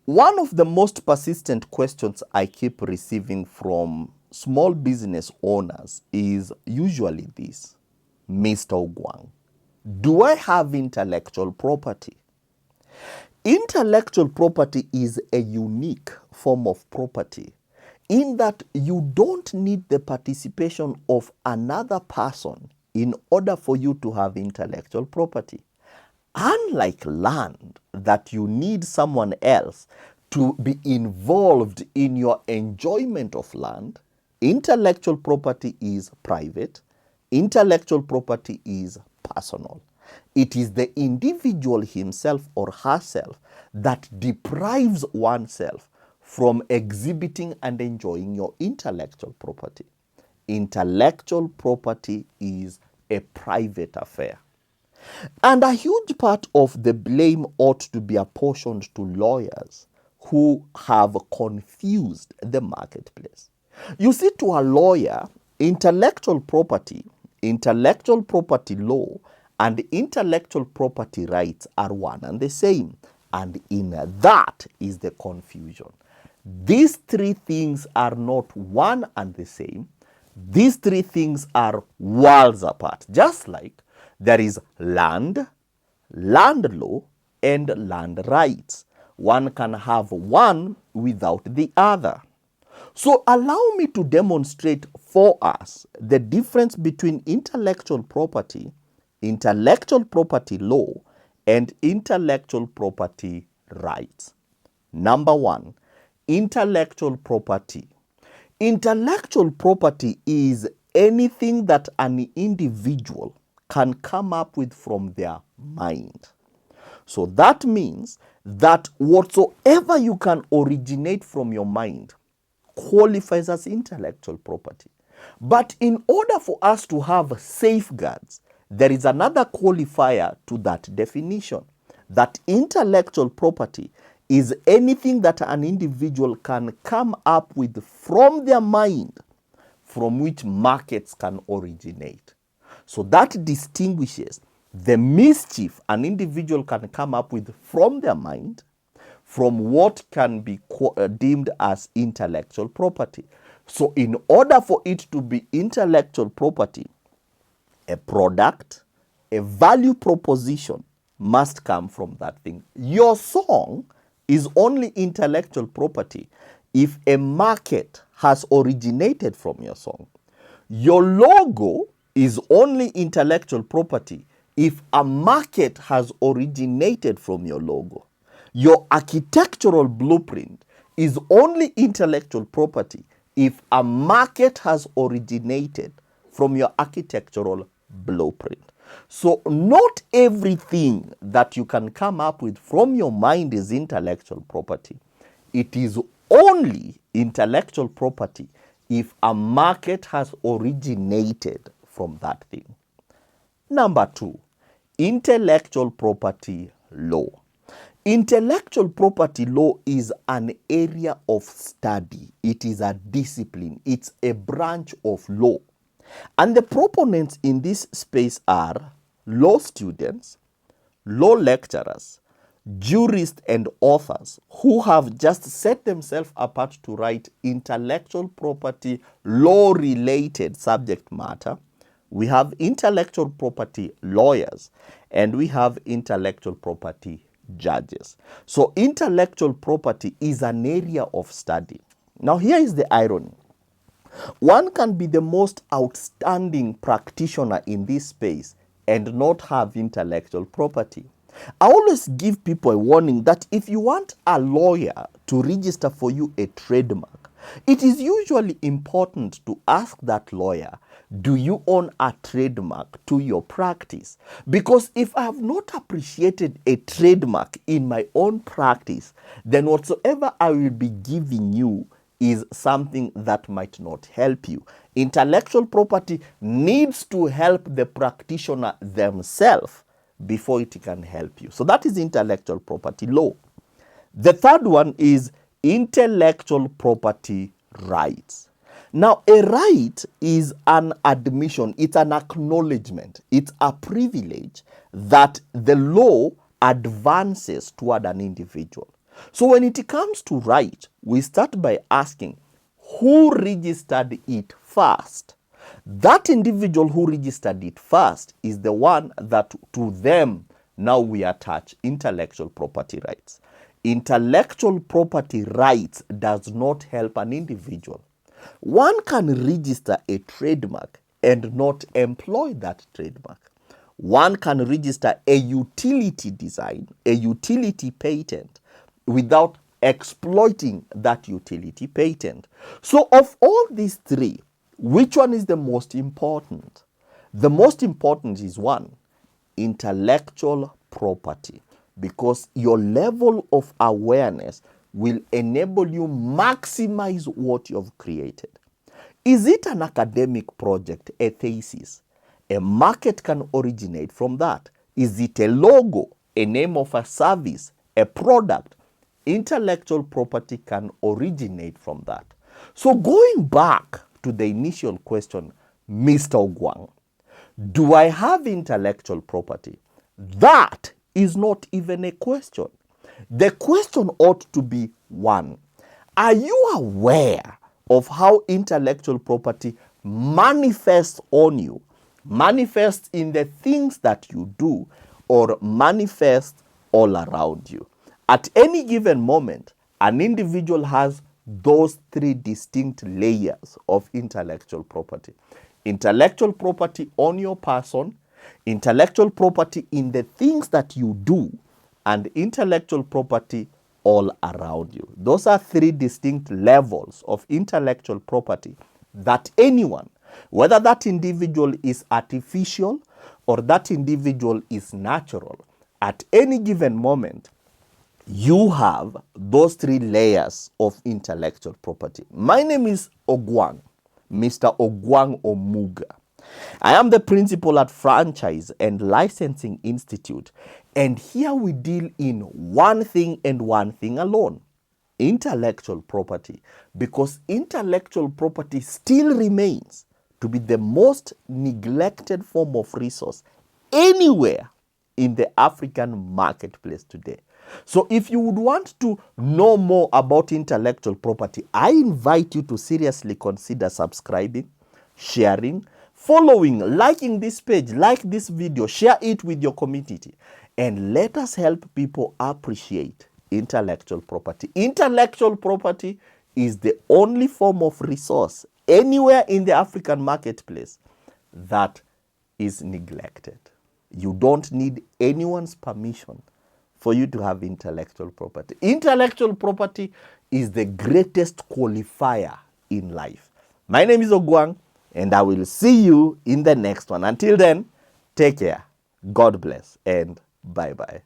One of the most persistent questions I keep receiving from small business owners is usually this: Mr. Ogwang, do I have intellectual property? Intellectual property is a unique form of property in that you don't need the participation of another person in order for you to have intellectual property. Unlike land, that you need someone else to be involved in your enjoyment of land, intellectual property is private, intellectual property is personal. It is the individual himself or herself that deprives oneself from exhibiting and enjoying your intellectual property. Intellectual property is a private affair. And a huge part of the blame ought to be apportioned to lawyers who have confused the marketplace. You see, to a lawyer, intellectual property law, and intellectual property rights are one and the same. And in that is the confusion. These three things are not one and the same. These three things are worlds apart. Just like there is land, land law, and land rights. One can have one without the other. So allow me to demonstrate for us the difference between intellectual property law, and intellectual property rights. Number one, intellectual property. Intellectual property is anything that an individual can come up with from their mind. So that means that whatsoever you can originate from your mind qualifies as intellectual property. But in order for us to have safeguards, there is another qualifier to that definition, that intellectual property is anything that an individual can come up with from their mind, from which markets can originate. So that distinguishes the mischief an individual can come up with from their mind from what can be deemed as intellectual property. So in order for it to be intellectual property, a product, a value proposition must come from that thing. Your song is only intellectual property if a market has originated from your song. Your logo is only intellectual property if a market has originated from your logo. Your architectural blueprint is only intellectual property if a market has originated from your architectural blueprint. So not everything that you can come up with from your mind is intellectual property. It is only intellectual property if a market has originated from that thing. Number two, intellectual property law. Intellectual property law is an area of study. It is a discipline. It's a branch of law. And the proponents in this space are law students, law lecturers, jurists, and authors who have just set themselves apart to write intellectual property law-related subject matter. We have intellectual property lawyers, and we have intellectual property judges. So intellectual property is an area of study. Now here is the irony. One can be the most outstanding practitioner in this space and not have intellectual property. I always give people a warning that if you want a lawyer to register for you a trademark, it is usually important to ask that lawyer, do you own a trademark to your practice? Because if I have not appreciated a trademark in my own practice, then whatsoever I will be giving you is something that might not help you. Intellectual property needs to help the practitioner themselves before it can help you. So that is intellectual property law. The third one is intellectual property rights. Now, a right is an admission, it's an acknowledgement, it's a privilege that the law advances toward an individual. So when it comes to right, we start by asking who registered it first. That individual who registered it first is the one that to them now we attach intellectual property rights. Intellectual property rights does not help an individual. One can register a trademark and not employ that trademark. One can register a utility design, a utility patent, without exploiting that utility patent. So of all these three, which one is the most important? The most important is one, intellectual property, because your level of awareness will enable you maximize what you've created. Is it an academic project, a thesis? A market can originate from that. Is it a logo, a name of a service, a product? Intellectual property can originate from that. So going back to the initial question, Mr. Ogwang, do I have intellectual property? That is not even a question. The question ought to be one, are you aware of how intellectual property manifests on you, manifests in the things that you do, or manifests all around you? At any given moment, an individual has those three distinct layers of intellectual property. Intellectual property on your person, intellectual property in the things that you do, and intellectual property all around you. Those are three distinct levels of intellectual property that anyone, whether that individual is artificial or that individual is natural, at any given moment, you have those three layers of intellectual property. My name is Ogwang, Mr. Ogwang Omuga. I am the principal at Franchise and Licensing Institute, and here we deal in one thing and one thing alone, intellectual property, because intellectual property still remains to be the most neglected form of resource anywhere in the African marketplace today. So if you would want to know more about intellectual property, I invite you to seriously consider subscribing, sharing, following, liking this page, like this video, share it with your community, and let us help people appreciate intellectual property. Intellectual property is the only form of resource anywhere in the African marketplace that is neglected. You don't need anyone's permission for you to have intellectual property. Intellectual property is the greatest qualifier in life. My name is Ogwang, and I will see you in the next one. Until then, take care, God bless, and bye-bye.